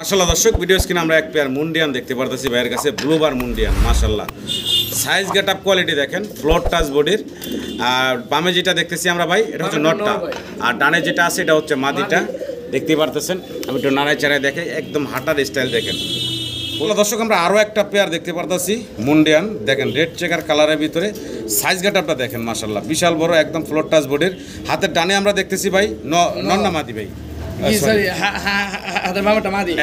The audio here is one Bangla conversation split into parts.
মাশাআল্লাহ দর্শক ভিডিও স্ক্রিনে আমরা এক পেয়ার মুন্ডিয়ান দেখতে পারতেছি ভাইয়ের কাছে ব্লুবার মুন্ডিয়ান মাশাআল্লাহ সাইজ গেটআপ কোয়ালিটি দেখেন ফ্লোর টাচ বডির আর বামে যেটা দেখতেছি আমরা ভাই এটা হচ্ছে নটটা আর ডানে যেটা আছে এটা হচ্ছে মাদিটা দেখতে পারতেছেন আমি একটু নাড়াই চাড়াই দেখাই একদম হাঁটার স্টাইল দেখেন বলো দর্শক আমরা আরও একটা পেয়ার দেখতে পারতেছি মুন্ডিয়ান দেখেন রেড চেকার কালারের ভিতরে সাইজ গেটআপটা দেখেন মাশাআল্লাহ বিশাল বড় একদম ফ্লোর টাচ বডির হাতের ডানে আমরা দেখতেছি ভাই নন্না মাদি ভাই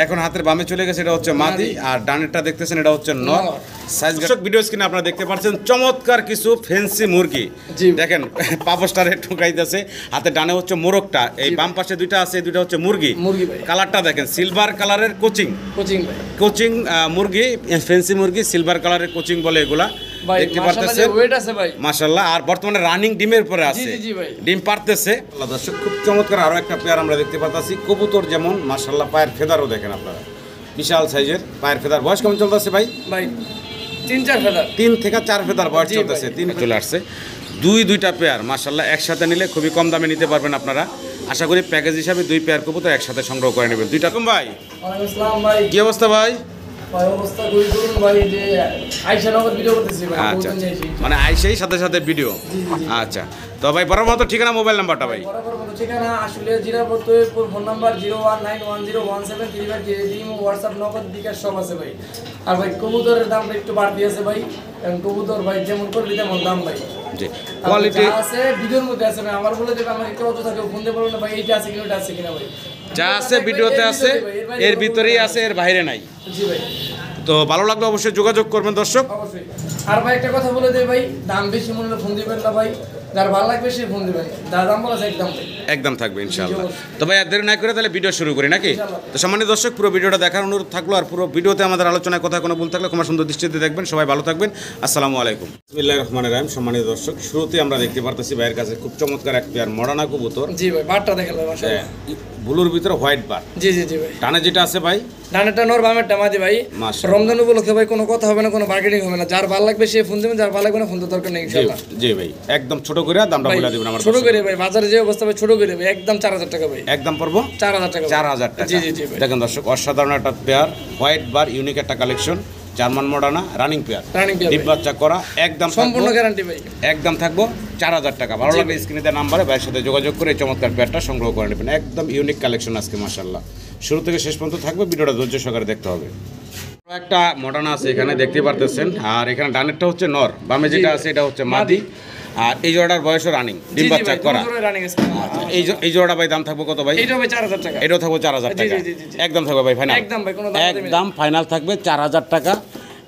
এখন হাতের বামে চলে গেছে এটা হচ্ছে মাদি আর ডানেরটা দেখতেছেন এটা হচ্ছে নর সাইজ দর্শক ভিডিও স্ক্রিনে আপনারা দেখতে পাচ্ছেন চমৎকার কিছু ফ্যান্সি মুরগি দেখেন পাপস্টারে ঠুকাইতেছে হাতে ডানে হচ্ছে মোরগটা এই বাম পাশে দুইটা আছে দুইটা হচ্ছে মুরগি কালারটা দেখেন সিলভার কালারের কোচিং মুরগি ফ্যান্সি মুরগি সিলভার কালারের কোচিং বলে এগুলা দেখতে পারতেছেন মাশাআল্লাহ আর বর্তমানে রানিং ডিমের পরে আছে ডিম পারতেছে দর্শক খুব চমৎকার আরো একটা পেয়ার আমরা দেখতে পাচ্ছি কবুতর যেমন মাশাআল্লাহ পায়ের ফেদারও দেখেন আপনারা বিশাল সাইজের পায়ের ফেদার বয়স কেমন চলতেছে ভাই 3-4 ফেদার 3 থেকে 4 ফেদার বয়স চলতেছে 3 চলে আসছে দুইটা পেয়ার মাশাআল্লাহ একসাথে নিলে খুবই কম দামে নিতে পারবেন আপনারা আশা করি প্যাকেজ হিসাবে 2 পেয়ার কবুতর একসাথে সংগ্রহ করে নেবেন দুইটা কম ভাই ওয়ালাইকুম আসসালাম ভাই কি অবস্থা ভাই অবস্থা কই করুন ভাই যে আয়শা নগদ ভিডিও করতেছি ভাই আচ্ছা মানে আয়শাই সাথে ভিডিও আচ্ছা তো ভাই বরাবর মতো ঠিকানা মোবাইল নাম্বারটা ভাই বরাবর মতো ঠিকানা আসলে জিরাপতে ফোন নাম্বার 019101735 হোয়াটসঅ্যাপ নগদ বিকাশ সব আছে ভাই আর ভাই কবুতরের দামটা একটু বাড়তি আছে ভাই কারণ কবুতর ভাই যেমন করবি তেমন দাম ভাই জি কোয়ালিটি আছে ভিডিওর মধ্যে আছে ভাই আমার বলে দেবে আমাকে একটু অত থাকে ফোন দিয়ে বলুন না ভাই এইটা আছে কিনা ওটা আছে কিনা ভাই যা আছে ভিডিওতে আছে এর ভিতরেই আছে এর বাইরে নাই জি ভাই তো ভালো লাগলে অবশ্যই যোগাযোগ করবেন দর্শক অবশ্যই আর ভাই একটা কথা বলে দেই ভাই দাম বেশি মনে হলে ফোন দিবেন না ভাই যার ভালো লাগবে সে ফোন দিবেন দাম বলা আছে একদম থাকবে ইনশাআল্লাহ তো ভাই আর দেরি না করে তাহলে ভিডিও শুরু করি নাকি তো সম্মানিত দর্শক পুরো ভিডিওটা দেখার অনুরোধ থাকলো আর পুরো ভিডিওতে আমাদের আলোচনায় কথা কোনো ভুল থাকলে ক্ষমা সুন্দর দৃষ্টিতে দেখবেন সবাই ভালো থাকবেন আসসালামু আলাইকুম বিসমিল্লাহির রহমানির রহিম সম্মানিত দর্শক শুরুতেই আমরা দেখতে পারতেছি ভাইয়ের কাছে খুব চমৎকার এক পেয়ার মডানা কবুতর জি ভাই বারটা দেখেন ভাই মাশাআল্লাহ ব্লুর ভিতরে হোয়াইট বার জি ভাই ডানে যেটা আছে ভাই ডানেরটা নর বামেরটা মাদি ভাই রমজান উপলক্ষে ভাই কোনো কথা হবে না কোনো মার্কেটিং হবে না যার ভালো লাগবে সে ফোন দিবেন যার ভালো লাগবে না ফোন তো দরকার নেই ইনশাআল্লাহ জি ভাই একদম ছোট করে দামটা বলে দিবেন আমার ছোট করে ভাই বাজারে যে অবস্থা ভাই ছোট করে ভাই একদম 4000 টাকা ভাই একদম পড়বো 4000 টাকা 4000 টাকা জি দেখেন দর্শক অসাধারণ একটা পেয়ার হোয়াইট বার ইউনিক একটা collection German মডানা running pair deep বাচ্চা করা একদম সম্পূর্ণ গ্যারান্টি ভাই একদম থাকবো 4000 টাকা ভালো লাগলে স্ক্রিনে দেওয়া নম্বরে ভাইয়ের সাথে যোগাযোগ করে চমৎকার পেয়ারটা সংগ্রহ করে নেবেন একদম ইউনিক কালেকশন আজকে মাশাআল্লাহ শুরু থেকে শেষ পর্যন্ত থাকবে ভিডিওটা ধৈর্য সহকারে দেখতে হবে একটা মডানা আছে এখানে দেখতে পারতেছেন আর এখানে ডানেরটা হচ্ছে নর বামে যেটা আছে এটা হচ্ছে মাদি আর এই জোড়াটার বয়সও রানিং ডিম বাচ্চা করা এই জোড়াটা ভাই দাম থাকবে কত ভাই এইটা ভাই 4000 টাকা এটাও থাকবে 4000 টাকা একদম থাকবে ভাই ফাইনাল একদম ভাই কোনো একদম ফাইনাল থাকবে 4000 টাকা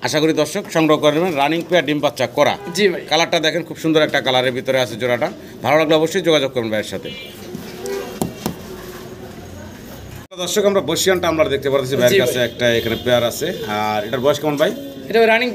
আশা করি দর্শক সংগ্রহ করে নেবেন রানিং পেয়ার ডিম বাচ্চা করা জি ভাই কালারটা দেখেন খুব সুন্দর একটা কালারের ভিতরে আছে জোড়াটা ভালো লাগলে অবশ্যই যোগাযোগ করবেন ভাইয়ের সাথে দর্শক আমরা বসিয়ানটা আমরা দেখতে পাচ্ছি ভাইয়ের কাছে একটা এখানে পেয়ার আছে আর এটার বয়স কেমন ভাই এটা রানিং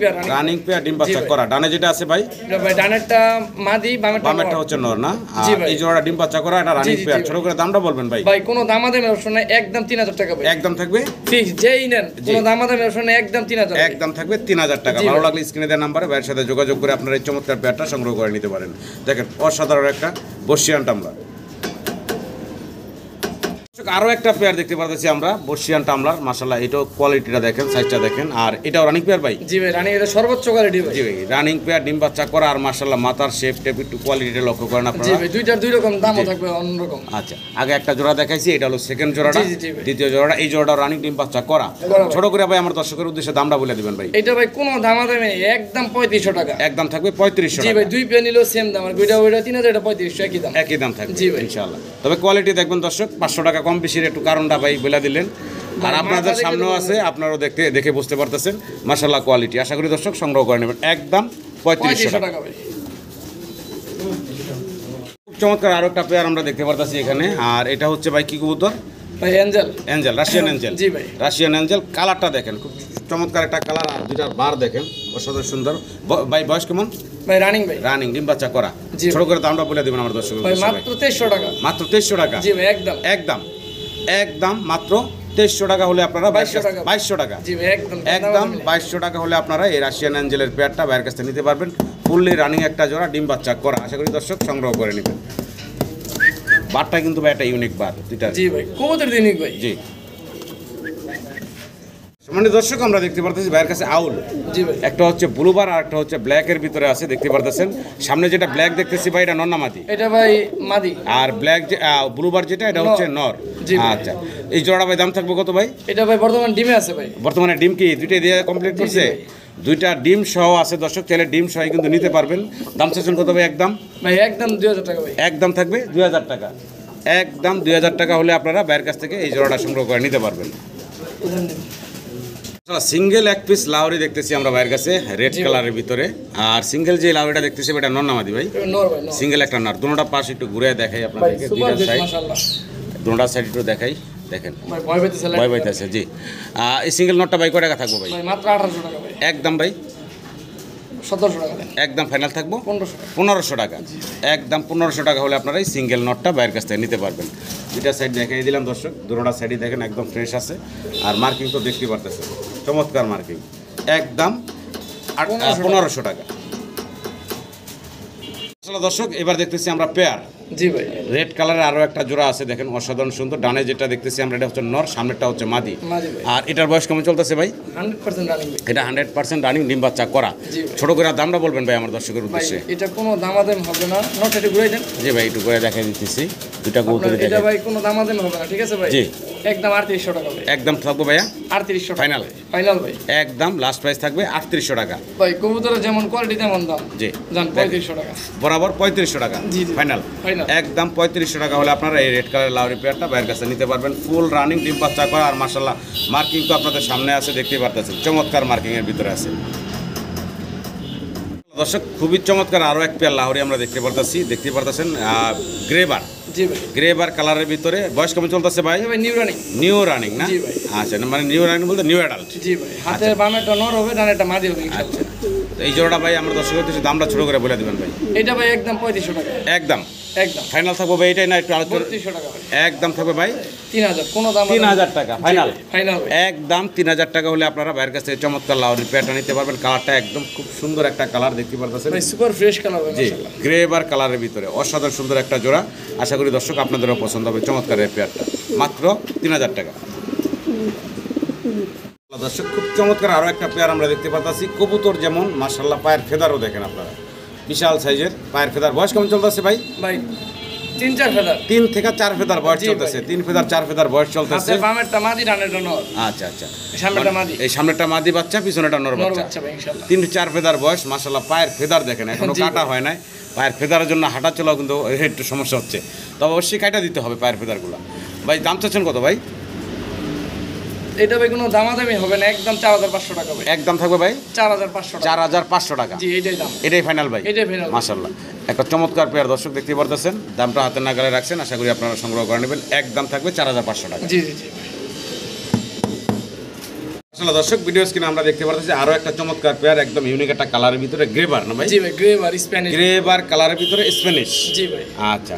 পেয়ার ডিম বাচ্চা করা ডানে যেটা আছে ভাই এটা ভাই ডানেরটা মাদি বামেরটা হচ্ছে নর না আর এই জোড়া ডিম বাচ্চা করা এটা রানিং পেয়ার ছোট করে দামটা বলবেন ভাই ভাই কোনো দামাদামি অপশন নাই একদম 3000 টাকা ভাই একদম থাকবে ফিক্স যেই নেন কোনো দামাদামি অপশন নাই একদম 3000 একদম থাকবে 3000 টাকা ভালো লাগলে স্ক্রিনে দেওয়া নম্বরে ভাইয়ের সাথে যোগাযোগ করে আপনারা এই চমৎকার পেয়ারটা সংগ্রহ করে নিতে পারেন দেখেন অসাধারণ একটা বসিয়ান টামলার আরো একটা পেয়ার দেখতে পাচ্ছি আমরা বর্ষিয়ান টামলার মাশাআল্লাহ এটাও কোয়ালিটিটা দেখেন সাইজটা দেখেন আর এটাও রানিং পেয়ার ভাই জি ভাই রানিং এটা সর্বোচ্চ কোয়ালিটি ভাই জি ভাই রানিং পেয়ার ডিম বাচ্চা করা আর মাশাআল্লাহ মাথার শেপ টেপ একটু কোয়ালিটিটা লক্ষ্য করেন আপনারা জি ভাই দুইটার দুই রকম দামও থাকবে অন্যরকম আচ্ছা আগে একটা জোড়া দেখাইছি এটা হলো সেকেন্ড জোড়াটা দ্বিতীয় জোড়াটা এই জোড়াটা রানিং ডিম বাচ্চা করা ছোট করে ভাই আমার দর্শকের উদ্দেশ্যে দামটা বলে দিবেন ভাই এটা ভাই কোনো দামাদামি একদম 3500 টাকা একদম থাকবে 3500 টাকা জি ভাই দুই পেয়ার নিলেও সেম দাম আর দুইটা ওইটা 3000 এটা 3500 একই দাম থাকবে জি ভাই ইনশাআল্লাহ তবে কোয়ালিটি দেখবেন দর্শক 500 টাকা কম বেশির একটু কারণটা ভাই বলে দিলেন আর আপনাদের সামনেও আছে আপনারাও দেখে বুঝতে পারতেছেন মাশাআল্লাহ কোয়ালিটি আশা করি দর্শক সংগ্রহ করে নেবেন একদম 3500 টাকা ভাই খুব চমৎকার আরো একটা পেয়ার আমরা দেখতে পারতেছি এখানে আর এটা হচ্ছে ভাই কি কবুতর ভাই অ্যাঞ্জেল রাশিয়ান অ্যাঞ্জেল জি ভাই রাশিয়ান অ্যাঞ্জেল কালারটা দেখেন খুব চমৎকার একটা কালার আর দুইটা বার দেখেন অসাধারণ সুন্দর ভাই বয়স কেমন ভাই রানিং ডিম বাচ্চা করা ছোট করে দামটা বলে দিবেন আমার দর্শক ভাই মাত্র 2300 টাকা মাত্র 2300 টাকা জি ভাই একদম মাত্র 2300 টাকা হলে আপনারা 2200 টাকা জি ভাই একদম 2200 টাকা হলে আপনারা এই রাশিয়ান অ্যাঞ্জেলের পেয়ারটা বাইরের কাছ থেকে নিতে পারবেন ফুললি রানিং একটা জোড়া ডিম বাচ্চা করা আশা করি দর্শক সংগ্রহ করে নেবেন বারটা কিন্তু ভাই একটা ইউনিক বার দুইটা জি ভাই কবুতর ইউনিক ভাই জি সম্মানিত দর্শক, আমরা দেখতে পারতেছি ভাইয়ের কাছে আউল, জি ভাই একটা হচ্ছে ব্লুবার আর একটা হচ্ছে ব্ল্যাকের ভিতরে আছে, দেখতে পারতেছেন। সামনে যেটা ব্ল্যাক দেখতেছি ভাই, এটা নর না মাদি? এটা ভাই মাদি। আর ব্ল্যাক যে ব্লুবার যেটা, এটা হচ্ছে নর। জি ভাই। আচ্ছা, এই জোড়া ভাই দাম থাকবে কত ভাই? এটা ভাই বর্তমান ডিমে আছে ভাই। বর্তমানে ডিম কি দুইটাই দিয়ে কমপ্লিট করছে? দুইটা ডিম সহ আছে দর্শক, চাইলে ডিম সহ কিন্তু নিতে পারবেন। দাম চাচ্ছেন কত ভাই? একদম ভাই একদম 2000 টাকা ভাই। একদম থাকবে 2000 টাকা। একদম 2000 টাকা হলে আপনারা ভাইয়ের কাছ থেকে এই জোড়াটা সংগ্রহ করে নিতে পারবেন। সিঙ্গেল এক পিস লাউরি দেখতেছি আমরা ভাইয়ের কাছে, রেড কালারের ভিতরে। আর সিঙ্গেল যে লাউরিটা দেখতেছি এটা নর না মাদি ভাই? নর ভাই নর। সিঙ্গেল একটা নর। দুটোটা পাশ একটু ঘুরে দেখাই ভাই আপনাদেরকে, সুপার দুইটা সাইড, মাশাআল্লাহ। দুটোটা সাইড একটু দেখাই, দেখেন ভাই ভয় পাইতেছে ভয় পাইতেছে। জি, এই সিঙ্গেল নটটা ভাই কয় টাকা থাকবো ভাই? ভাই মাত্র 1800 টাকা ভাই। একদম ভাই 1700 টাকা দেন। একদম ফাইনাল থাকবো 1500 টাকা। 1500 টাকা। একদম 1500 টাকা হলে আপনারা এই সিঙ্গেল নটটা বাইরের কাছ থেকে নিতে পারবেন। দুইটা সাইড দেখাই দিলাম দর্শক, দুটোটা সাইডই দেখেন একদম ফ্রেশ আছে। আর মার্কিং তো দেখতে পারতেছেন, চমৎকার মার্কিং। একদম 1500 টাকা। আসলে দর্শক, এবার দেখতেছি আমরা পেয়ার জি ভাই রেড কালারের আরও একটা জোড়া আছে, দেখেন অসাধারণ সুন্দর। ডানে যেটা দেখতেছি আমরা এটা হচ্ছে নর, সামনেরটা হচ্ছে মাদি। মাদি ভাই আর এটার বয়স কেমন চলতেছে ভাই? 100% রানিং ভাই। এটা 100% রানিং, ডিম বাচ্চা করা। জি ভাই। ছোট করে দামটা বলবেন ভাই আমার দর্শকের ভাই উদ্দেশ্যে। এটা কোনো দামাদাম হবে না, নট এটা ঘুরাই দেন। জি ভাই, একটু করে দেখাই দিতেছি, দুইটা কবুতর আপনার এটা দেখাই। ভাই কোনো দামাদাম হবে না, ঠিক আছে ভাই? জি। একদম 3800 টাকা ভাই। একদম থাকবো ভাইয়া 3800 টাকা ফাইনাল। ফাইনাল ভাই। একদম লাস্ট প্রাইস থাকবে 3800 টাকা। ভাই কবুতরের যেমন কোয়ালিটি তেমন দাম। জি, জান 3500 টাকা বরাবর 3500 টাকা জি, জি। ফাইনাল। ফাইনাল। একদম 3500 টাকা হলে আপনারা এই রেড কালার লাউরি পেয়ারটা বাইরের কাছে নিতে পারবেন। ফুল রানিং, ডিম বাচ্চা করা। আর মাশাআল্লাহ মার্কিং তো আপনাদের সামনে আছে, দেখতেই পারতেছেন, চমৎকার মার্কিং এর ভিতরে আছে। দর্শক, খুবই চমৎকার আরও এক পেয়ার লাহোরি আমরা দেখতে পারতেছেন গ্রেবার। জি ভাই। গ্রেবার কালারের ভিতরে। বয়স কেমন চলতেছে ভাই? ভাই নিউ রানিং। নিউ রানিং না? জি ভাই। আচ্ছা, মানে নিউ রানিং বলতে নিউ অ্যাডাল্ট। জি ভাই। হাতের বামেটা নর হবে, ডানেরটা মাদি হবে ইনশাআল্লাহ। তো এই জোড়াটা ভাই আমরা দর্শকের কিছু দামটা ছোট করে বলে দেবেন ভাই। এটা ভাই একদম 3500 টাকা। একদম একদম ফাইনাল থাকবো ভাই, এটাই না একটু আলোচনা? 3200 টাকা ভাই। একদম থাকবে ভাই 3000 কোনো দাম 3000 টাকা ফাইনাল। ফাইনাল ভাই। একদম 3000 টাকা হলে আপনারা বাইরের কাছ থেকে চমৎকার লাউরির পেয়ারটা নিতে পারবেন। কালারটা একদম খুব সুন্দর একটা কালার, দেখতে পারতেছেন। ভাই সুপার ফ্রেশ কালার ভাই জি, মাশাআল্লাহ। গ্রেবার কালারের ভিতরে অসাধারণ সুন্দর একটা জোড়া। আশা করি দর্শক আপনাদেরও পছন্দ হবে চমৎকার এই পেয়ারটা। মাত্র 3000 টাকা। দর্শক, খুব চমৎকার আরও একটা পেয়ার আমরা দেখতে পাচ্ছি। কবুতর যেমন মাশাআল্লাহ, পায়ের ফেদারও দেখেন আপনারা, বিশাল সাইজের পায়ের ফেদার। বয়স কেমন চলতেছে ভাই? ভাই 3-4 ফেদার। 3 থেকে 4 ফেদার বয়স জি চলতেছে। ভাই। 3 ফেদার 4 ফেদার বয়স চলতেছে। হাতের বামেরটা মাদি, ডানেরটা নর। আচ্ছা আচ্ছা, সামনেটা মাদি। এই সামনেটা মাদি বাচ্চা, পিছনেটা নর নর বাচ্চা। বাচ্চা ভাই ইনশাআল্লাহ। 3-4 ফেদার বয়স। মাশাআল্লাহ পায়ের ফেদার দেখেন, এখনো জি কাটা হয় নাই। পায়ের ফেদারের জন্য হাঁটা চলাও কিন্তু একটু সমস্যা হচ্ছে, তবে অবশ্যই কাটা দিতে হবে পায়ের ফেদারগুলো। ভাই দাম চাচ্ছেন কত ভাই? এটা ভাই কোনো দামাদামি হবে না, একদম 4500 টাকা ভাই। একদম থাকবে ভাই 4500 টাকা। 4500 টাকা। জি এটাই দাম। এটাই ফাইনাল ভাই? এটাই final। মাশাআল্লাহ একটা চমৎকার পেয়ার দর্শক দেখতে পারতেছেন। দামটা হাতের নাগালে রাখছেন, আশা করি আপনারা সংগ্রহ করে নেবেন। একদম থাকবে 4500 টাকা। জি জি জি। আসলে দর্শক, ভিডিও স্ক্রিনে আমরা দেখতে পারতেছি আরো একটা চমৎকার পেয়ার, একদম ইউনিক একটা কালারের ভিতরে গ্রেবার না ভাই? জি ভাই গ্রেবার স্প্যানিশ। গ্রেবার কালারের ভিতরে স্প্যানিশ। জি ভাই। আচ্ছা,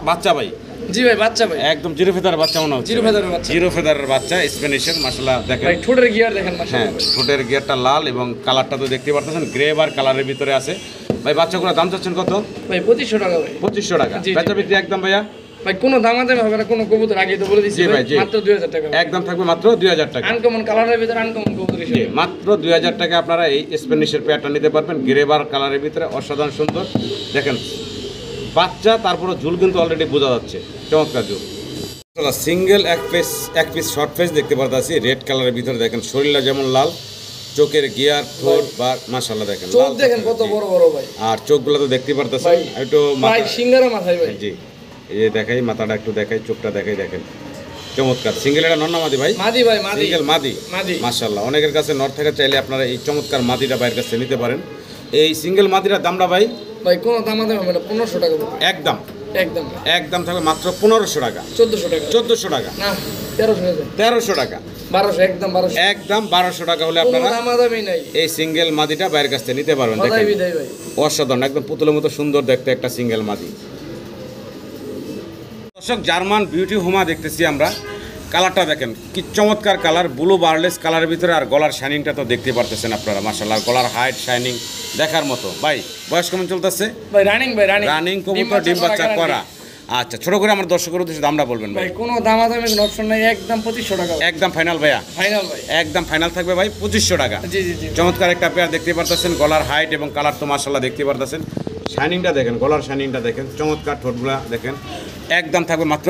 বাচ্চা ভাই? জি ভাই বাচ্চা ভাই। একদম জিরো ফেদার বাচ্চা মনে হচ্ছে। জিরো ফেদারের বাচ্চা। জিরো ফেদারের বাচ্চা স্প্যানিশের। মাশাআল্লাহ দেখেন ভাই ঠোঁটের গিয়ার দেখেন হ্যাঁ, মাশাআল্লাহ। ঠোঁটের গিয়ারটা লাল এবং কালারটা তো দেখতে পারতেছেন গ্রেবার কালারের ভিতরে আছে। ভাই বাচ্চাগুলোর দাম চাচ্ছেন কত? ভাই 2500 টাকা ভাই। 2500 টাকা। জি, জি। বেচা বিক্রি একদম ভাইয়া? ভাই কোনো দামাদামি হবে না, কোনো কবুতর আগে তো বলে দিচ্ছি জি ভাই, ভাই জি। মাত্র 2000 টাকা। একদম থাকবে মাত্র 2000 টাকা। আনকমন কালারের ভিতরে আনকমন কবুতর জি, হিসেবে। মাত্র 2000 টাকা আপনারা এই স্প্যানিশের পেয়ারটা নিতে পারবেন। গ্রেবার কালারের ভিতরে অসাধারণ সুন্দর দেখেন বাচ্চা, তারপরে ঝুল কিন্তু অলরেডি বোঝা যাচ্ছে, চমৎকার ঝুল। সিঙ্গেল এক পিস শর্ট ফেস দেখতে পারতেছি রেড কালারের ভিতরে। দেখেন শরীরটা যেমন লাল, চোখের গিয়ার, ঠোঁট বা মাশাআল্লাহ দেখেন চোখ লাল দেখেন চোখের, কত জি। বড় বড় ভাই। আর চোখগুলো তো দেখতে পারতেছেন ভাই, একটু ভাই সিঙ্গারা মাথায় ভাই। জি, এই যে দেখাই মাথাটা একটু দেখাই, চোখটা দেখাই, দেখেন চমৎকার। সিঙ্গেল এটা নর না মাদি ভাই? মাদি ভাই মাদি। সিঙ্গেল মাদি। মাদি। মাশাআল্লাহ অনেকের কাছে নর থেকে চাইলে আপনারা এই চমৎকার মাদিটা বাইরের কাছে নিতে পারেন। এই সিঙ্গেল মাদিটার দামটা ভাই? ভাই কোনো দামাদামি হবে না, 1500 টাকা ভাই। একদম একদম ভাই। একদম থাকবে মাত্র 1500 টাকা। 1400 টাকা। 1400 টাকা। না 1300 টাকা। 1300 টাকা। 1200 একদম 1200। একদম 1200 টাকা হলে কোনো আপনারা দামাদামি নাই। এই সিঙ্গেল মাদিটা বাইরের কাছ থেকে নিতে পারবেন। সদাই দেখেন বিদায় ভাই। অসাধারণ, একদম পুতুলের মতো সুন্দর দেখতে একটা সিঙ্গেল মাদি। দর্শক, জার্মান বিউটি হোমা দেখতেছি আমরা। কালারটা দেখেন কি চমৎকার কালার, ব্লু বার্লেস কালারের ভিতরে। আর গলার শাইনিংটা তো দেখতে পারতেছেন আপনারা, মাশাআল্লাহ গলার হাইট শাইনিং দেখার মতো। ভাই বয়স কেমন চলতেছে? ভাই রানিং ভাই রানিং। রানিং কবুতর, ডিম বাচ্চা করা। আচ্ছা, ছোট করে আমার দর্শকের উদ্দেশ্যে দামটা বলবেন ভাই। ভাই কোনো দামাদামি কোনো অপশন নাই, একদম 2500 টাকা ভাই। একদম ফাইনাল ভাইয়া, ফাইনাল ভাই, একদম ফাইনাল থাকবে ভাই 2500 টাকা। জি জি জি। চমৎকার একটা পেয়ার দেখতে পারতেছেন, গলার হাইট এবং কালার তো মাশাআল্লাহ দেখতে পারতেছেন। শাইনিংটা দেখেন, গলার শাইনিংটা দেখেন, চমৎকার ঠোঁটগুলা দেখেন। একদম থাকবে মাত্র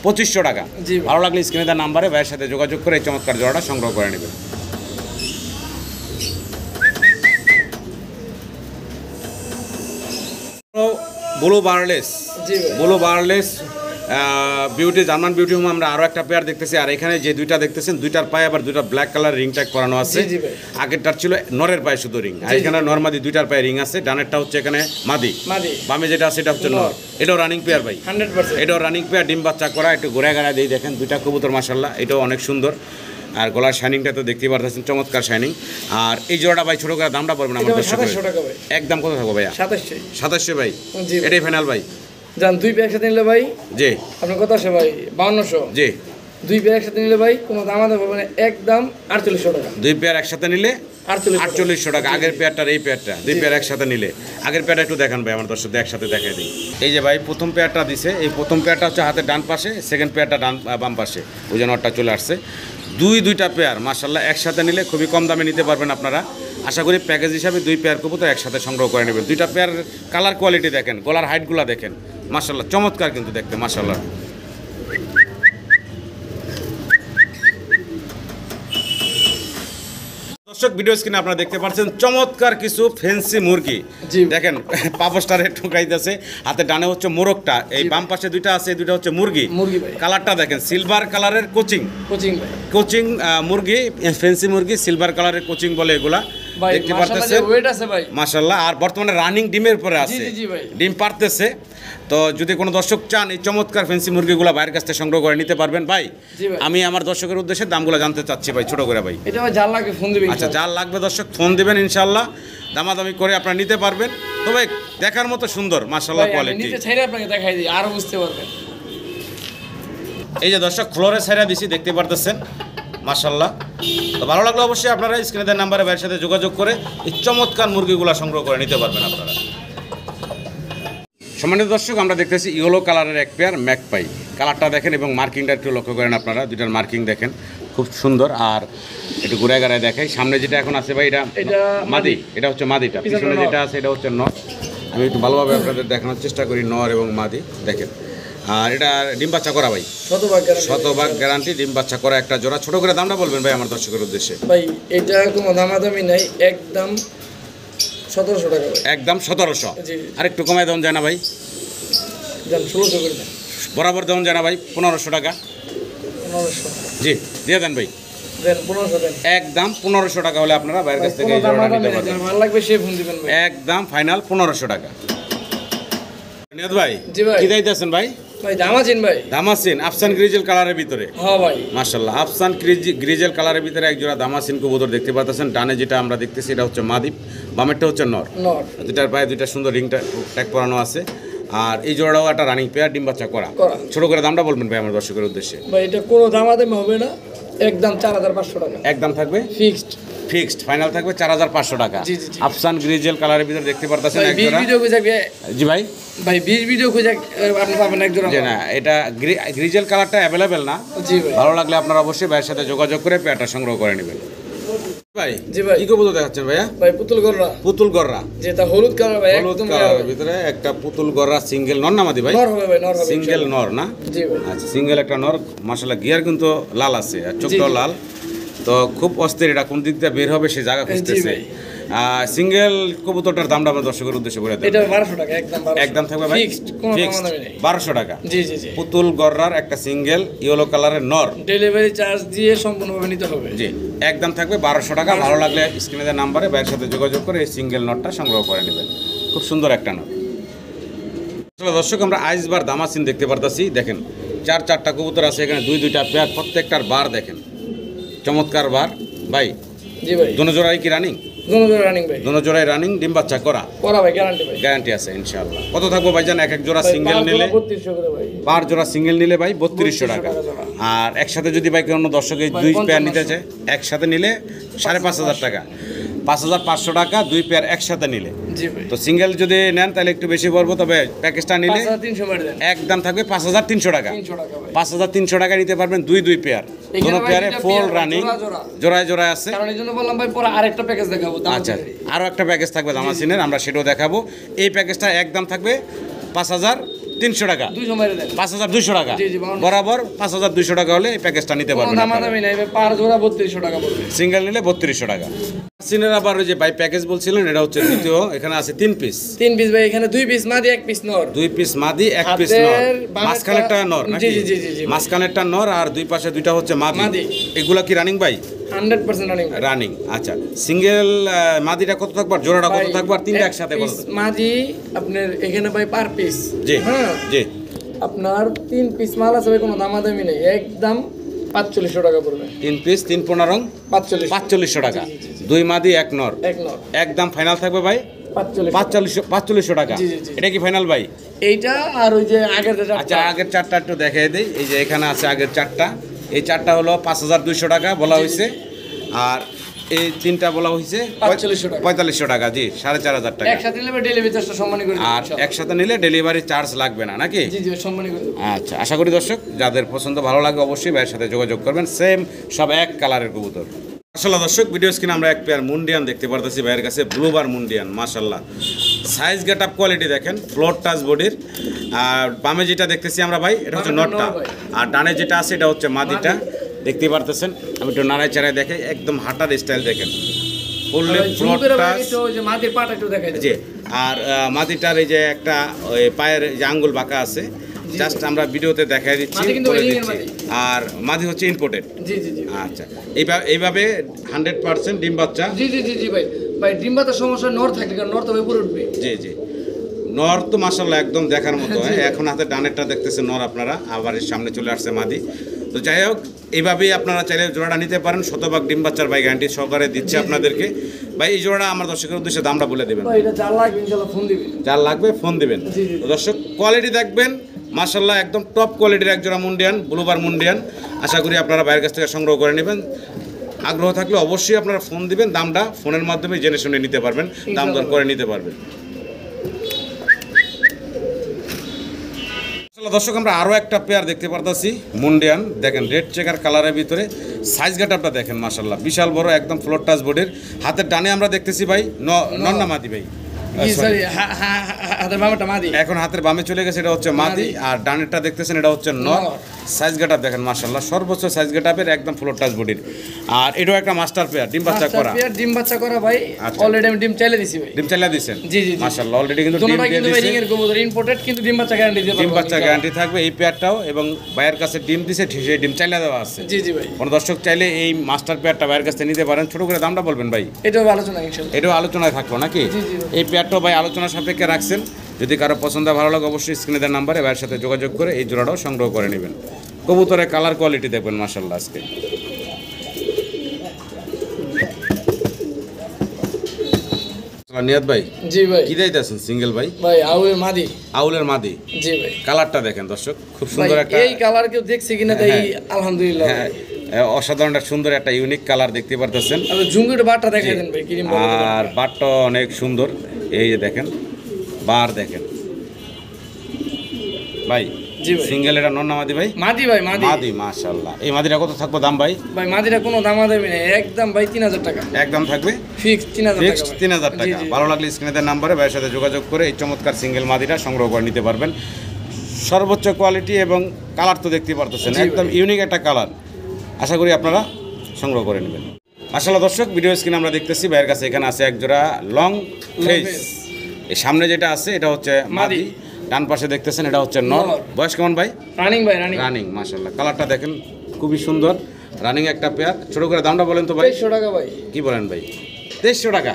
2500 টাকা। জি ভাই। ভালো লাগলে স্ক্রিনে দেওয়া নাম্বারে ভাইয়ের সাথে যোগাযোগ করে এই চমৎকার জোড়াটা সংগ্রহ করে নেবেন। ব্লু বার্লেস, জি ভাই। Blue বার্লেস beauty, German beauty home আমরা আরও একটা পেয়ার দেখতেছি। আর এখানে যে দুইটা দেখতেছেন, দুইটার পায়ে আবার দুইটা ব্ল্যাক কালার রিং ট্যাগ করানো আছে। জি জি ভাই। আগেরটার ছিল নরের পায়ে শুধু রিং, আর এখানে নরমাদি দুইটার পায়ে রিং আছে। ডানেরটা হচ্ছে এখানে মাদি, মাদি। বামে যেটা আছে এটা হচ্ছে নর। এটাও রানিং পেয়ার ভাই, 100%। এটাও রানিং পেয়ার, ডিম বাচ্চা করা। একটু ঘোরা গাড়া দিয়ে দেখেন, দুইটা কবুতর মাশাআল্লাহ, এটাও অনেক সুন্দর। আর গলার শাইনিংটা তো দেখতেই পারতেছেন, চমৎকার শাইনিং। আর এই জোড়াটা ভাই ছোট করে দামটা পড়বেন আমার এটা ভাই দর্শকের। 2700 টাকা ভাই। একদম কত থাকবো ভাইয়া? 2700। 2700 ভাই, জি ভাই। এটাই ফাইনাল ভাই। জান দুই পেয়ার একসাথে নিলে ভাই জি আপনার কত আসে ভাই? 5200। জি, দুই পেয়ার একসাথে নিলে ভাই কোনো দামাদামি হবে না, একদম 4800 টাকা। দুই পেয়ার একসাথে নিলে 4800 4800 টাকা। আগের পেয়ারটার এই পেয়ারটা, দুই পেয়ার একসাথে নিলে। আগের পেয়ারটা একটু দেখান ভাই আমার দর্শকদের, একসাথে দেখাই দিই। এই যে ভাই প্রথম পেয়ারটা দিছে, এই প্রথম পেয়ারটা হচ্ছে হাতের ডান পাশে, সেকেন্ড পেয়ারটা বাম পাশে, ওই জন্য ওরটা চলে আসছে। দুইটা পেয়ার মাশাআল্লাহ একসাথে নিলে খুবই কম দামে নিতে পারবেন আপনারা। আশা করি প্যাকেজ হিসাবে দুই পেয়ার কবুতর একসাথে সংগ্রহ করে নেবেন। দুইটা পেয়ার কালার কোয়ালিটি দেখেন, গলার হাইটগুলো দেখেন, মাশাআল্লাহ চমৎকার কিন্তু দেখতে, মাশাআল্লাহ। দর্শক ভিডিও স্ক্রিনে আপনারা দেখতে পাচ্ছেন চমৎকার কিছু ফেন্সি মুরগি। জি। দেখেন পাপোস্টারে ঠুকাইতেছে, হাতে ডানে হচ্ছে মোরগটা, এই বাম পাশে দুইটা আছে, দুইটা হচ্ছে মুরগি। মুরগি ভাই। কালারটা দেখেন, সিলভার কালারের কোচিং কোচিং ভাই। কোচিং মুরগি, ফেন্সি মুরগি, সিলভার কালারের কোচিং বলে এগুলা, ভাই দেখতে মাশাআল্লাহ পারতেছেন যে ওয়েট আছে ভাই। মাশাআল্লাহ। আর বর্তমানে রানিং ডিমের পরে আছে, জি, জি, ভাই। ডিম পারতেছে। তো যদি কোনো দর্শক চান এই চমৎকার ফেন্সি মুরগিগুলো বাইরের কাছ থেকে সংগ্রহ করে নিতে পারবেন ভাই। জি ভাই। আমি আমার দর্শকের উদ্দেশ্যে দামগুলো জানতে চাচ্ছি ভাই, ছোট করে ভাই। এটা ভাই যার লাগবে ফোন দিবেন। আচ্ছা, যার লাগবে দর্শক ফোন দিবেন, ইনশাআল্লাহ দামাদামি করে আপনারা নিতে পারবেন। তবে দেখার মতো সুন্দর মাশাআল্লাহ ভাই আমি কোয়ালিটি। নিচে ছাইরে আপনাকে দেখাই দিই, আরো বুঝতে পারবেন। এই যে দর্শক ফ্লোরে ছাইরা দিছি, দেখতে পারতেছেন মাশাআল্লাহ। তো ভালো লাগলে অবশ্যই আপনারা স্ক্রিনে দেওয়া নাম্বারে ভাইয়ের সাথে যোগাযোগ করে এই চমৎকার মুরগিগুলো সংগ্রহ করে নিতে পারবেন আপনারা। সম্মানিত দর্শক, আমরা দেখতেছি ইয়েলো কালারের এক পেয়ার ম্যাকপাই। কালারটা দেখেন এবং মার্কিংটা একটু লক্ষ্য করেন আপনারা, দুইটার মার্কিং দেখেন খুব সুন্দর। আর একটু ঘুরে গাড়ায় দেখাই, সামনে যেটা এখন আছে ভাই এটা মাদি, এটা হচ্ছে মাদিটা। পিছনে যেটা আছে এটা হচ্ছে নর। আমি একটু ভালোভাবে আপনাদের দেখানোর চেষ্টা করি, নর এবং মাদি দেখেন। আর এটা ডিম বাচ্চা করা ভাই, শতভাগ গ্যারান্টি ডিম বাচ্চা করা একটা জোড়া। ছোট করে দামটা বলবেন ভাই আমার দর্শকের উদ্দেশ্যে। ভাই এটা কোনো দামাদামি নাই, একদম 1700 টাকা ভাই। একদম 1700। জি। আর একটু কমায় দেওয়া যায় না ভাই? জান 1600 করে দেন। বরাবর দেওয়া যায় না ভাই? 1500 টাকা। 1500 জি দিয়ে দেন ভাই, দেন 1500 দেন। একদম 1500 টাকা হলে আপনারা বাইরের কাছ থেকে এই জোড়াটা নিতে পারবেন। ভালো লাগবে সে ফোন দিবেন ভাই। একদম ফাইনাল 1500 টাকা। নিয়ত ভাই, জি ভাই। কি দিতেছেন ভাই? ভাই দাম আছেন ভাই। দামাসিন আফসান গ্রিজেল কালারের ভিতরে। হ্যাঁ ভাই মাশাআল্লাহ, আফসান গ্রিজেল কালারের ভিতরে এক জোড়া দামাসিন কবুতর দেখতে পাচ্ছেন। ডানে যেটা আমরা দেখতেছি এটা হচ্ছে মাদি, বামেরটা হচ্ছে নর। নর। দুটার পায়ে দুইটা সুন্দর রিং ট্যাগ পরানো আছে। আর এই জোড়াটাও একটা রানিং পেয়ার, ডিম বাচ্চা করা। ছোট করে দামটা বলবেন ভাই আমার দর্শকের উদ্দেশ্যে। ভাই এটা কোনো দামাদামি হবে না, একদম 4500 টাকা একদম থাকবে ফিক্সড ফাইনাল থাকবে 4500 টাকা। জি, জি, জি। আফসান গ্রিজেল কালারের ভিতরে দেখতে পারতেছেন এক জোড়া। ভিডিও খুঁজে জি ভাই, ভাই 20 ভিডিও খুঁজে আপনি পাবেন এক জোড়া। যে না এটা গ্রিজেল কালারটা অ্যাভেলেবেল না। জি ভাই। ভালো লাগলে আপনারা অবশ্যই ভাইয়ের সাথে যোগাযোগ করে পেয়ারটা সংগ্রহ করে নেবেন ভাই। জি ভাই। কি কবুতর দেখাচ্ছেন ভাইয়া? ভাই পুতুল গররা। পুতুল গররা, যেটা হলুদ কালার ভাই, হলুদ একদম কালারের ভিতরে একটা পুতুল গররা সিঙ্গেল নর না মাদি ভাই? নর হবে ভাই, নর হবে। সিঙ্গেল নর না? জি ভাই। আচ্ছা, সিঙ্গেল একটা নর। মাশাআল্লাহ গিয়ার কিন্তু লাল আছে আর চোখটাও লাল। তো খুব অস্থির, এটা কোন দিক দিয়ে বের হবে সে জায়গা খুঁজতেছে। সিঙ্গেল কবুতরটার দামটা আমার দর্শকের উদ্দেশ্যে বলে দেন। এটা 1200 টাকা, একদম 1200 একদম থাকবে ভাই ফিক্সড, কোনো দামাদামি নেই। 1200 টাকা। জি জি জি। পুতুল গররার একটা সিঙ্গেল ইয়েলো কালারের নর, ডেলিভারি চার্জ দিয়ে সম্পূর্ণভাবে নিতে হবে। জি একদম থাকবে 1200 টাকা। ভালো লাগলে স্ক্রিনে দেওয়া নাম্বারে ভাইয়ের সাথে যোগাযোগ করে এই সিঙ্গেল নটটা সংগ্রহ করে নেবেন। খুব সুন্দর একটা নট। আসলে দর্শক, আমরা আইসবার দামাসিন দেখতে পারতাছি। দেখেন চারটা কবুতর আছে এখানে, দুইটা পেয়ার, প্রত্যেকটার বার দেখেন চমৎকার বার ভাই। জি ভাই। দোনো জোড়াই কি রানিং? দোনো জোড়া রানিং ভাই। দোনো জোড়াই রানিং, ডিম বাচ্চা করা ভাই, গ্যারান্টি ভাই। গ্যারান্টি আছে ইনশাআল্লাহ। কত থাকবো ভাইজান এক এক জোড়া সিঙ্গেল নিলে? 3200 করে ভাই। পার জোড়া সিঙ্গেল নিলে ভাই 3200 টাকা। আর একসাথে যদি ভাই কোনো দর্শকের দুই পেয়ার নিতে চায়, একসাথে নিলে 5500 টাকা। 5,500 টাকা 2 পেয়ার একসাথে নিলে। জি ভাই। তো সিঙ্গেল যদি নেন তাহলে একটু বেশি পড়বো, তবে প্যাকেজটা নিলে 5300 মার দেন। একদম থাকবে 5,300 টাকা। 300 টাকা ভাই। 5,300 টাকা নিতে পারবেন 2 পেয়ার। এখানে দুটো ভাই পেয়ারে দুইটা ফুল পেয়ার রানিং, জোড়া। জোড়ায় জোড়ায় আছে। কারণ এইজন্য বললাম ভাই পরে আরেকটা প্যাকেজ দেখাবো আচ্ছা, আরও একটা প্যাকেজ থাকবে দামাসিনের, আমরা সেটাও দেখাবো। এই প্যাকেজটা একদম থাকবে 5,300 টাকা। 200 মার দেন। 5,200 টাকা জি, জি, বাউন্ন। বরাবর। 5,200 টাকা হলে এই প্যাকেজটা নিতে কোনো পারবেন দাম আপনারা। দামি নাই ভাই, পার জোড়া 3200 টাকা পড়বে। সিঙ্গেল নিলে 3200 টাকা। সিনের আবার ওই যে বাই প্যাকেজ বলছিলেন, এটা হচ্ছে দ্বিতীয়, এখানে আছে 3 পিস। 3 পিস ভাই, এখানে 2 পিস মাদি 1 পিস নর। 2 পিস মাদি 1 পিস হাতের নর, বামেরটা- মাঝখানেরটা নর নাকি? জি, জি, জি, জি। মাঝখানেরটা নর আর দুই পাশে দুইটা হচ্ছে মাদি। মাদি। এগুলা কি রানিং ভাই? 100% রানিং ভাই। রানিং। আচ্ছা, সিঙ্গেল মাদিটা কত থাকবে আর জোড়াটা কত ভাই, থাকবে আর তিনটা এক একসাথে কত piece থাকবে? মাদি আপনার এখানে ভাই পার পিস। জি হ্যাঁ, জি। আপনার 3 পিস মাল আছে ভাই, কোনো দামাদামি নেই, একদম 4500 টাকা পড়বে। 3 পিস 3 15 45 4500 টাকা। জি, জি, জি। 2 মাদি 1 নর, এক নর একদম ফাইনাল থাকবে ভাই 4500 টাকা। জি, জি, জি। এটা কি ফাইনাল ভাই? এইটা আর ওই যে আগের যেটা আচ্ছা, আগের চারটা একটু দেখিয়ে দিই। এই যে এখানে আছে আগের চারটা, এই চারটা হলো 5,200 টাকা বলা হয়েছে, আর এই তিনটা বলা হয়েছে 4500 টাকা। 4500 টাকা। জি, 4,500 টাকা। একসাথে নিলে ডেলিভারি চার্জটা সম্মানী করে আর দেব। একসাথে নিলে ডেলিভারি চার্জ লাগবে না নাকি? জি জি, সম্মানী করে দেব। আচ্ছা, আশা করি দর্শক যাদের পছন্দ ভালো লাগে অবশ্যই ভাইয়ের সাথে যোগাযোগ করবেন। সেম সব এক কালারের কবুতর। মাশাআল্লাহ দর্শক, ভিডিও স্ক্রিনে আমরা এক পেয়ার মুন্ডিয়ান দেখতে পারতেছি ভাইয়ের কাছে, ব্লুবার মুন্ডিয়ান। মাশাআল্লাহ, সাইজ গেট আপ কোয়ালিটি দেখেন, ফ্লোর টাচ বডির। আর বামে যেটা দেখতেছি আমরা ভাই, এটা হচ্ছে নটটা, আর ডানে যেটা আছে এটা হচ্ছে মাদিটা। দেখতে পারতেছেন, আমি একটু নাড়ায় চাড়ায় দেখাই, একদম হাঁটার স্টাইল দেখেন, ফুললি ফ্লোর টাচ। ওই যে মাটির পাটা একটু দেখাই দেব। জি, আর মাদিটার এই যে একটা ওই পায়ের যে আঙ্গুল বাঁকা আছে, জাস্ট আমরা ভিডিওতে দেখাই দিচ্ছি, মাদি কিন্তু করে ring এর দিচ্ছি। মাদি। আর মাদি হচ্ছে ইম্পোর্টেড। জি জি জি। আচ্ছা, এইভাবে 100% ডিম বাচ্চা। জি জি জি জি ভাই। ভাই ডিম বাতার সমস্যা নর থাকলে, কারণ নর তো ভাই পুরো উঠবে। জি জি, নর তো মাশাআল্লাহ একদম দেখার মতো। এখন হাতে ডানেরটা দেখতেছেন নর আপনারা, আবার এর সামনে চলে আসছে মাদি। তো যাই হোক, এইভাবেই আপনারা চাইলে জোড়াটা নিতে পারেন। 100% ডিম বাচ্চার ভাই গ্যারান্টি সহকারে দিচ্ছে আপনাদেরকে। ভাই এই জোড়াটা আমার দর্শকের উদ্দেশ্যে দামটা বলে দেবেন। ভাই এটা যার লাগবে ইনশাআল্লাহ ফোন দিবেন। যার লাগবে ফোন দিবেন। জি, জি। তো দর্শক, কোয়ালিটি দেখবেন মাশাআল্লাহ, একদম টপ কোয়ালিটির এক জোড়া মুন্ডিয়ান, ব্লুবার মুন্ডিয়ান। আশা করি আপনারা বাইরের কাছ থেকে সংগ্রহ করে নেবেন। আগ্রহ থাকলে অবশ্যই আপনারা ফোন দিবেন, দামটা ফোনের মাধ্যমে জেনে শুনে নিতে পারবেন, দাম দর করে নিতে পারবেন। দর্শক, আমরা আরও একটা পেয়ার দেখতে পারতাছি মুন্ডিয়ান, দেখেন রেড চেকার কালারের ভিতরে। সাইজ গেটআপটা দেখেন মাশাআল্লাহ, বিশাল বড়, একদম ফ্লোর টাচ বডির। হাতের ডানে আমরা দেখতেছি ভাই নন্না মাদি ভাই। জি Sorry, সরি, হাতের বামাটা মাদি। এখন হাতের বামে চলে গেছে, এটা হচ্ছে মাদি, আর ডানেরটা দেখতেছেন এটা হচ্ছে নর। সাইজ গেটআপ দেখেন মাশাআল্লাহ, সর্বোচ্চ সাইজ গেটআপের, একদম ফ্লোর টাচ বডির। আর এটাও একটা মাস্টার পেয়ার, ডিম বাচ্চা করা। ডিম বাচ্চা করা ভাই, আচ্ছা। অলরেডি আমি ডিম চাইলে দিছি ভাই। ডিম চালিয়ে দিয়েছেন? জি, জি, জি। মাশাআল্লাহ, অলরেডি কিন্তু ডিম দুটোটা দিয়ে কিন্তু ভাই রিং দিয়েছে। এর কবুতর, ইম্পোর্টেড, কিন্তু ডিম বাচ্চা গ্যারান্টি দিতে ডিম পারবো। বাচ্চা গ্যারান্টি থাকবে এই পেয়ারটাও, এবং ভাইয়ের কাছে ডিম দিছে, সেই ডিম চালিয়ে দেওয়া আছে। জি জি ভাই। কোনো দর্শক চাইলে এই মাস্টার পেয়ারটা ভাইয়ের কাছে নিতে পারেন। ছোট করে দামটা বলবেন ভাই। এটাও আলোচনা ইনশাআল্লাহ। এটাও আলোচনায় থাকলো নাকি? জি, জি। এই পেয়ারটাও ভাই আলোচনার সাপেক্ষে রাখছেন। যদি কারো পছন্দ ভালো লাগে অবশ্যই স্ক্রিনে দেওয়া নাম্বারে ভাইয়ের সাথে যোগাযোগ করে এই জোড়াটাও সংগ্রহ করে নেবেন। কবুতরের কালার কোয়ালিটি দেখবেন মাশাআল্লাহ আজকে। নিয়াত ভাই, জি ভাই। কি দিতেছেন সিঙ্গেল ভাই? ভাই আউলের মাদি। আউলের মাদি। জি ভাই। কালারটা দেখেন দর্শক, খুব ভাই সুন্দর একটা। এই কালার কেউ দেখছে কিনা তাই আলহামদুলিল্লাহ। হ্যাঁ, অসাধারণ একটা সুন্দর একটা ইউনিক কালার দেখতে পারতেছেন। আর জুঙ্গির বাটটা দেখাই দেন ভাই, কিরিম বড়। আর বাটটা অনেক সুন্দর, এই যে দেখেন বার দেখেন ভাই। জি ভাই। সিঙ্গেল এটা নন নামাদি ভাই? মাদি ভাই, মাদি। মাদি, মাশাআল্লাহ। এই মাদিটা কত থাকবে দাম ভাই? ভাই মাদিটা কোনো দামাদামি নেই, একদম ভাই 3000 টাকা। একদম থাকবে ফিক্স 3000 টাকা। ফিক্সড 3000 জি, টাকা। জি। ভালো লাগলে স্ক্রিনের নাম্বারে ভাইয়ের সাথে যোগাযোগ করে এই চমৎকার সিঙ্গেল মাদিটা সংগ্রহ করে নিতে পারবেন। সর্বোচ্চ কোয়ালিটি এবং কালার তো দেখতে পারতেছেন, জি একদম ইউনিক একটা কালার। আশা করি আপনারা সংগ্রহ করে নেবেন। মাশাআল্লাহ দর্শক, ভিডিও স্ক্রিনে আমরা দেখতেছি ভাইয়ের কাছে এখানে আছে এক জোড়া লং ফেস। এই সামনে যেটা আছে এটা হচ্ছে মাদি, ডান পাশে দেখতেছেন এটা হচ্ছে নর। বয়স কেমন ভাই? রানিং ভাই, রানিং। রানিং, মাশাআল্লাহ। কালারটা দেখেন খুবই সুন্দর, রানিং একটা পেয়ার। ছোট করে দামটা বলেন তো ভাই। 2300 টাকা ভাই। কি বলেন ভাই? 2300 টাকা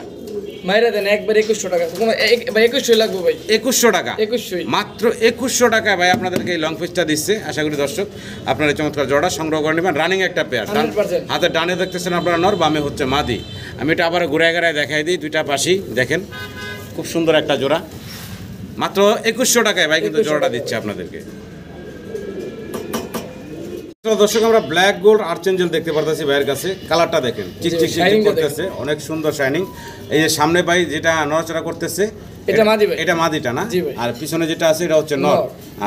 মাইরা দেন একবার 2100 টাকা। কোনো ভাই 2100 লাগবে ভাই। 2100 টাকা 2100 মাত্র 2100 টাকায় ভাই আপনাদেরকে এই লং ফিসটা দিচ্ছে। আশা করি দর্শক আপনারা এই চমৎকার জোড়া সংগ্রহ করে নেবেন। রানিং একটা পেয়ার। 100%। হাতে ডানে দেখতেছেন আপনারা নর, বামে হচ্ছে মাদি। আমি এটা আবার ঘুরে ঘুরায় দেখাই দিই, দুইটা পাশেই দেখেন খুব সুন্দর একটা জোড়া। মাত্র 2100 টাকায় ভাই কিন্তু জোড়াটা দিচ্ছে আপনাদেরকে। তো দর্শক আমরা ব্ল্যাক গোল্ড আর্চেঞ্জেল দেখতে পারতেছি ভাইয়ের কাছে, কালারটা দেখেন চিকচিক shining টা করতেছে, অনেক সুন্দর শাইনিং। এই যে সামনে ভাই যেটা নড়াচড়া করতেছে এটা মাদি ভাই, এটা মাদিটা না? জি ভাই। আর পিছনে যেটা আছে এটা হচ্ছে নর।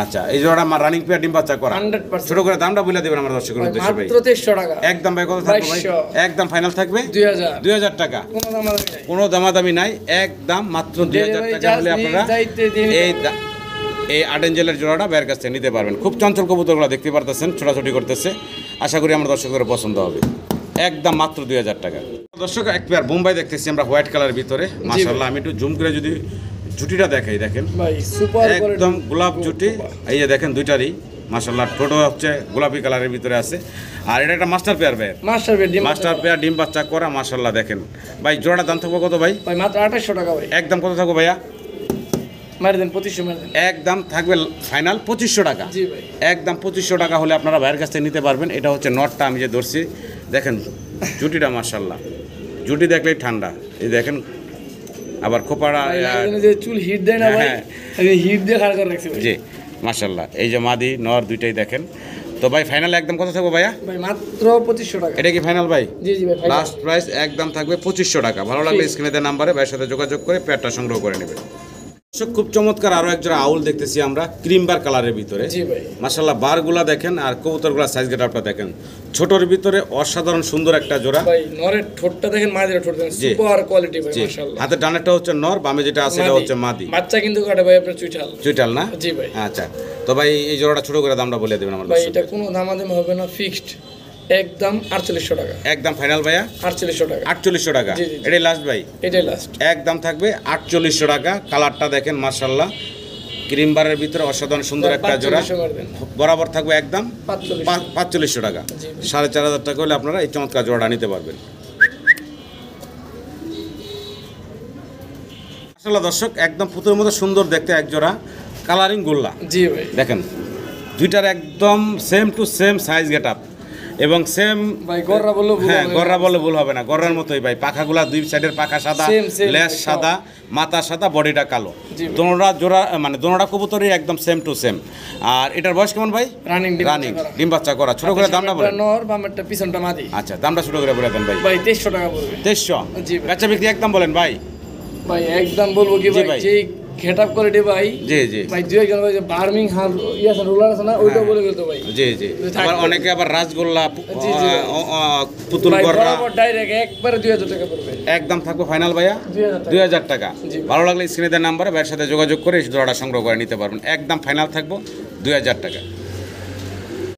আচ্ছা, এই জোড়াটা রানিং পেয়ার ডিম বাচ্চা করা 100%। ছোট করে দামটা বলে দেবেন আমার দর্শকের উদ্দেশ্যে ভাই। মাত্র 2300 টাকা একদম ভাই, কত থাকবে ভাই? 2200। একদম ফাইনাল থাকবে 2000 2000 টাকা, কোনো দামাদামি নাই। কোনো দামাদামি নাই, একদম মাত্র 2000 টাকা হলে আপনারা এই আর্চেঞ্জেলের জোড়াটা ভাইয়ের কাছ থেকে নিতে পারবেন। খুব চঞ্চল কবুতরগুলো দেখতে পারতেছেন, ছোটাছুটি করতেছে, আশা করি আমার দর্শকের পছন্দ হবে। একদম মাত্র 2000 টাকা। দর্শক এক পেয়ার বোম্বাই দেখতেছি আমরা হোয়াইট কালারের ভিতরে, মাশাআল্লাহ। আমি একটু জুম করে যদি জুটিটা দেখাই, দেখেন ভাই সুপার একদম গোলাপ জুটি। এই যে দেখেন দুইটারই মাশাআল্লাহ, টোটো হচ্ছে গোলাপি কালারের ভিতরে আছে। আর এটা একটা মাস্টার পেয়ার ভাই, মাস্টার পেয়ার ডিম বাচ্চা করা মাশাআল্লাহ। দেখেন ভাই জোড়াটা দাম থাকবে কত ভাই? ভাই মাত্র 2800 টাকা ভাই। একদম কত থাকবে ভাইয়া? মারি দেন 2500 মারি দেন। একদম থাকবে ফাইনাল 2500 টাকা। জি ভাই, একদম 2500 টাকা হলে আপনারা ভাইয়ের কাছ থেকে নিতে পারবেন। এটা হচ্ছে নটটা আমি যে ধরছি, দেখেন জুটিটা মাশাআল্লাহ, জুটি দেখলেই ঠান্ডা। এই দেখেন আবার খোপাড়া যে চুল হিট দেয় না ভাই, হ্যাঁ। এই হিট দিয়ে খাড়া করে রাখছি ভাই। জি মাশাআল্লাহ। এই যে মাদি নর দুইটাই দেখেন। তো ভাই ফাইনাল একদম কত থাকবে ভাইয়া? ভাই মাত্র 2500 টাকা। এটা কি ফাইনাল ভাই? জি জি ভাই, লাস্ট প্রাইস একদম থাকবে 2500 টাকা। ভালো লাগলে স্ক্রিনে দেওয়া নাম্বারে ভাইয়ের সাথে যোগাযোগ করে পেয়ারটা সংগ্রহ করে নেবেন। খুব চমৎকার আরো একজোড়া আউল দেখতেছি আমরা ক্রিম বার কালারের ভিতরে। জি ভাই, মাশাআল্লাহ বারগুলা দেখেন আর কবুতরগুলা সাইজ গেটআপটা দেখেন, ছোটর ভিতরে অসাধারণ সুন্দর একটা জোড়া। ভাই নরের ঠোঁটটা দেখেন, মাদির ঠোঁট দেখেন, জি। সুপার কোয়ালিটি ভাই জি, মাশাআল্লাহ। হাতের ডানেরটা হচ্ছে নর, বামে যেটা আছে এটা হচ্ছে মাদি। বাচ্চা কিন্তু কাটে ভাই আপনার চুইঠাল। চুইটাল না? জি ভাই। আচ্ছা, তো ভাই এই জোড়াটা ছোট করে দামটা বলে দেবেন আমার ভাই দর্শকদের। এটা কোনো দামাদামি হবে না, ফিক্সড একদম 4800 টাকা। একদম ফাইনাল ভাইয়া 4800 টাকা। 4800 টাকা। জি, জি, জি। এটাই লাস্ট ভাই? এটাই লাস্ট। একদম থাকবে 4800 টাকা। কালারটা দেখেন মাশাআল্লাহ, ক্রিম বারের ভিতরে অসাধারণ সুন্দর একটা জোড়া। 4500 করে দেন। বরাবর থাকবে একদম 4500। 4500 টাকা। জি, জি। 4500 টাকা হলে আপনারা এই চমৎকার জোড়াটা নিতে পারবেন। আসলে দর্শক একদম পুতুলের মতো সুন্দর দেখতে এক জোড়া কালারিং গোল্লা। জি ভাই, দেখেন দুইটার একদম same to same size getup এবং সেম। ভাই গররা বললো ভুল হ্যাঁ হবে না। গররা বলে ভুল হবে না, গররার মতোই ভাই। পাখাগুলা দুই সাইডের পাখা সাদা, Same, same, লেজ ভাই, সাদা, মাথা সাদা, বডিটা কালো। জি ভাই। দোনোটা জোড়া মানে দোনোটা কবুতরই একদম সেম টু সেম। আর এটার বয়স কেমন ভাই? রানিং রানিং ডিম বাচ্চা করা। ছোট করে দামটা বলেন। নর বামেরটা পিছনটা মাদি। আচ্ছা, দামটা ছোট করে বলে দেন ভাই। ভাই 2300 টাকা পড়বে। 2300। জি ভাই। বেচা বিক্রি একদম বলেন ভাই। ভাই একদম বলবো কি জি ভাই, ভাই। যেই গেটআপ করে দে ভাই। জি জি ভাই দুই একজন ভাই যে বার্মিং হাল ইয়া আছে রোলার আছে না, ওইটা বলে গেল তো ভাই। জি জি। আবার অনেকে আবার রাজগোল্লা, জি, জি। পুতুল ভাই গররা। বরাবর ডাইরেক্ট একবারে 2000 টাকা পড়বে। একদম থাকবে ফাইনাল ভাইয়া 2000 2000 টাকা। টাকা। জি। ভালো লাগলে স্ক্রিনে দেওয়া নাম্বারে ভাইয়ের সাথে যোগাযোগ করে এই জোড়াটা সংগ্রহ করে নিতে পারবেন। একদম ফাইনাল থাকবো 2000 টাকা।